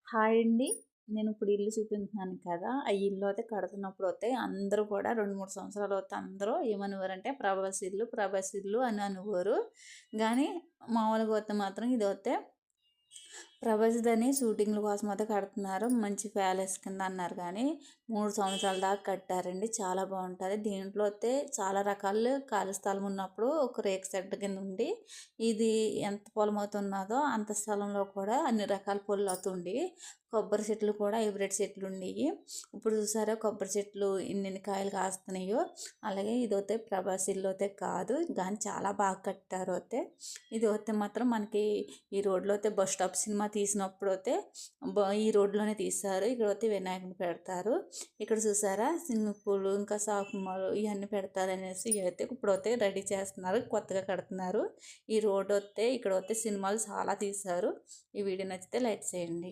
Hi అండి. నేనిప్పుడు ఇల్లు చూపింటున్నాను కదా! ఆ ఇల్లు అయితే కడుతున్నప్పుడైతే అందరూ కూడా 2, 3 సంవత్సరాలవుతే అందరూ ఏమనేవారంటే ప్రభాస్ ఇల్లు అని అనేవారు. గానీ మామూలుగా అయితే మాత్రం ఇదైతే ప్రభాస్‌దని షూటింగ్‌ల కోసం అయితే కడుతున్నారు. మంచి ప్యాలెస్ కింద అన్నారు గానీ 3 సంవత్సరాల దాకా కట్టారండి. చాలా బావుంటది. దీంట్లో అయితే చాలా రకాలు ఖాళీ స్థలం ఉన్నప్పుడు ఒక రేకు షెడ్ కింద ఉండి, ఇది ఎంత పొలమైతే ఉన్నాదో అంత స్థలంలో కూడా అన్ని రకాల పొలాతుండి, కొబ్బరి చెట్లు కూడా హైబ్రిడ్ చెట్లుండియి. ఇప్పుడు చూసారా కొబ్బరి చెట్లు ఎన్నెన్ని కాయలు కాస్తున్నాయో, అలాగే ఇదైతే ప్రభాస్ ఇల్లయితే కాదు. గానీ చాలా బాగా కట్టారు అయితే. ఇదైతే మాత్రం మనకి ఈ రోడ్‌లో అయితే 'బస్ స్టాప్' సినిమా తీసినప్పుడైతే ఈ రోడ్‌లోనే తీశారు. ఇక్కడైతే వినాయకుడిని పెడతారు. ఇక్కడ చూసారా స్విమ్మింగ్ పూలు, ఇంకా షాపింగ్ మాల్ ఇయన్నీ పెడతారనేసి ఇయైతే ఇప్పుడైతే రెడీ చేస్తున్నారు. కొత్తగా కడుతున్నారు. ఈ రోడ్డొత్తే ఇక్కడైతే సినిమాలు చాలా తీశారు. ఈ వీడియో నచ్చితే లైక్ చేయండి.